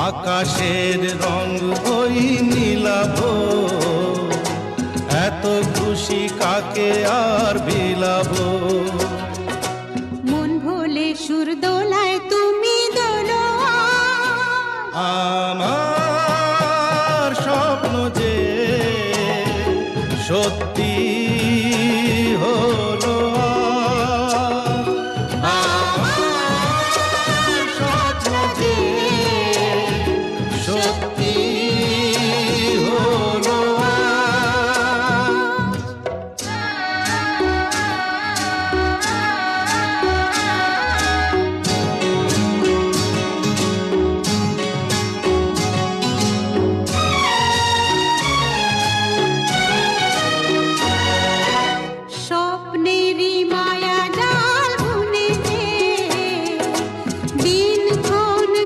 আকাশের রং ওই নীলাভ, এত খুশি কাকে আর বিলাবো। মন ভোলে সুর দোলায় তুমি দোলো, আমার স্বপ্ন যে সত্য